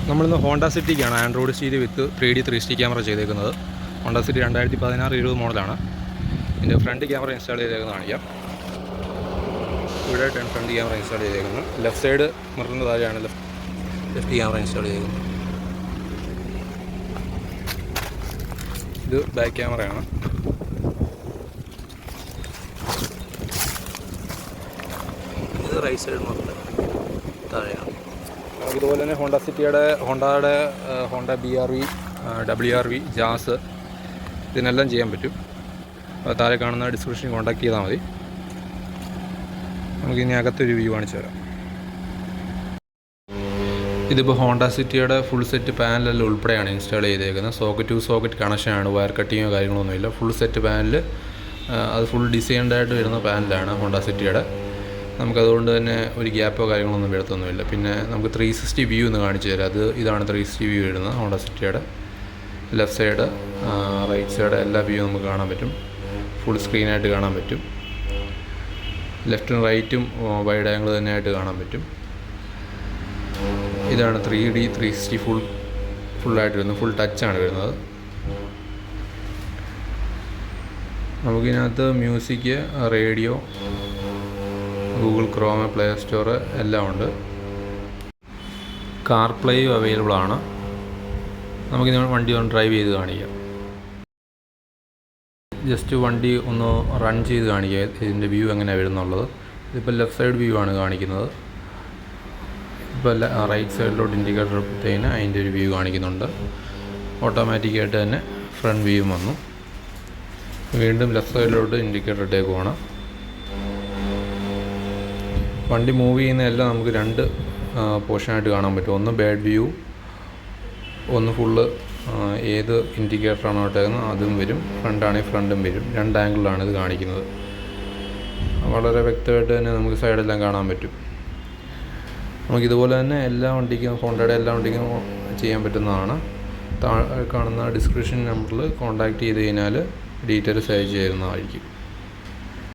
നമ്മളിന്ന് Honda സിറ്റിക്കാണ് Android stereo വിത്ത് 3D 360 camera ചെയ്തേക്കുന്നത്. Honda city 2016-20 മോഡലാണ്. ഇതിൻ്റെ ഫ്രണ്ട് ക്യാമറ ഇൻസ്റ്റാൾ ചെയ്തേക്കുന്നത് കാണിക്കാം. ഇവിടെ ഫ്രണ്ട് ക്യാമറ ഇൻസ്റ്റാൾ ചെയ്തേക്കുന്നത്. ലെഫ്റ്റ് സൈഡ് മിററിൻ്റെ താഴെയാണ് ലെഫ്റ്റ് ക്യാമറ ഇൻസ്റ്റാൾ ചെയ്തേക്കുന്നത്. ഇത് ബാക്ക് ക്യാമറയാണ്. ഇത് റൈറ്റ് സൈഡ് മിററിൻ്റെ താഴെയാണ്. ഇതുപോലെ തന്നെ ഹോണ്ടയുടെ ഹോണ്ട BRV, WRV, ജാസ് ഇതിനെല്ലാം ചെയ്യാൻ പറ്റും. താഴെ കാണുന്ന ഡിസ്ക്രിപ്ഷനിൽ കോൺടാക്ട് ചെയ്താൽ മതി. നമുക്കിനി അകത്തൊരു വ്യൂ കാണിച്ചു തരാം. ഇതിപ്പോൾ ഹോണ്ട സിറ്റിയുടെ ഫുൾ സെറ്റ് പാനലെല്ലാം ഉൾപ്പെടെയാണ് ഇൻസ്റ്റാൾ ചെയ്തേക്കുന്നത്. സോക്കറ്റ് ടു സോക്കറ്റ് കണക്ഷനാണ്, വയർ കട്ടിങ്ങോ കാര്യങ്ങളൊന്നുമില്ല. ഫുൾ സെറ്റ് പാനൽ, അത് ഫുൾ ഡിസൈൻഡായിട്ട് വരുന്ന പാനലാണ് ഹോണ്ട സിറ്റിയുടെ. നമുക്കതുകൊണ്ട് തന്നെ ഒരു ഗ്യാപ്പോ കാര്യങ്ങളൊന്നും വരുത്തൊന്നുമില്ല. പിന്നെ നമുക്ക് 360 വ്യൂ എന്ന് കാണിച്ചു തരാം. ഇതാണ് 360 വ്യൂ വരുന്നത് ഹോണ്ട സിറ്റിയുടെ. ലെഫ്റ്റ് സൈഡ്, റൈറ്റ് സൈഡ് എല്ലാ വ്യൂ നമുക്ക് കാണാൻ പറ്റും. ഫുൾ സ്ക്രീനായിട്ട് കാണാൻ പറ്റും. ലെഫ്റ്റും റൈറ്റും വൈഡ് ആംഗിൾ തന്നെയായിട്ട് കാണാൻ പറ്റും. ഇതാണ് 3D 360 ഫുള്ളായിട്ട് വരുന്നത്. ഫുൾ ടച്ചാണ് വരുന്നത്. നമുക്കിതിനകത്ത് മ്യൂസിക്, റേഡിയോ, ഗൂഗിൾ ക്രോം, പ്ലേസ്റ്റോർ എല്ലാം ഉണ്ട്. കാർപ്ലേയും അവൈലബിൾ ആണ്. നമുക്കിത് വണ്ടി ഒന്ന് ഡ്രൈവ് ചെയ്ത് കാണിക്കാം. ജസ്റ്റ് വണ്ടി ഒന്ന് റൺ ചെയ്ത് കാണിക്കുക, ഇതിൻ്റെ വ്യൂ എങ്ങനെയാണ് വരുന്നുള്ളത്. ഇതിപ്പോൾ ലെഫ്റ്റ് സൈഡ് വ്യൂ ആണ് കാണിക്കുന്നത്. ഇപ്പോൾ റൈറ്റ് സൈഡിലോട്ട് ഇൻഡിക്കേറ്റർ എടുത്തതിന് അതിൻ്റെ ഒരു വ്യൂ കാണിക്കുന്നുണ്ട്. ഓട്ടോമാറ്റിക്കായിട്ട് തന്നെ ഫ്രണ്ട് വ്യൂ വന്നു. വീണ്ടും ലെഫ്റ്റ് സൈഡിലോട്ട് ഇൻഡിക്കേറ്റർ ഇട്ടേക്കുവാണ്. വണ്ടി മൂവ് ചെയ്യുന്നതെല്ലാം നമുക്ക് രണ്ട് പോർഷനായിട്ട് കാണാൻ പറ്റും. ഒന്ന് ബാഡ് വ്യൂ, ഒന്ന് ഫുള്ള് ഏത് ഇൻഡിക്കേറ്ററാണോ ഇട്ടേക്കുന്നത് അതും വരും. ഫ്രണ്ടാണെങ്കിൽ ഫ്രണ്ടും വരും. രണ്ട് ആംഗിളിലാണ് ഇത് കാണിക്കുന്നത്. വളരെ വ്യക്തമായിട്ട് തന്നെ നമുക്ക് സൈഡെല്ലാം കാണാൻ പറ്റും. നമുക്കിതുപോലെ തന്നെ എല്ലാ വണ്ടിക്കും, ഹോണ്ടയുടെ എല്ലാ വണ്ടിക്കും ചെയ്യാൻ പറ്റുന്നതാണ്. താഴെ കാണുന്ന ഡിസ്ക്രിപ്ഷൻ നമ്പറിൽ കോൺടാക്റ്റ് ചെയ്ത് കഴിഞ്ഞാൽ ഡീറ്റെയിൽസ് അയച്ചു തരുന്നതായിരിക്കും.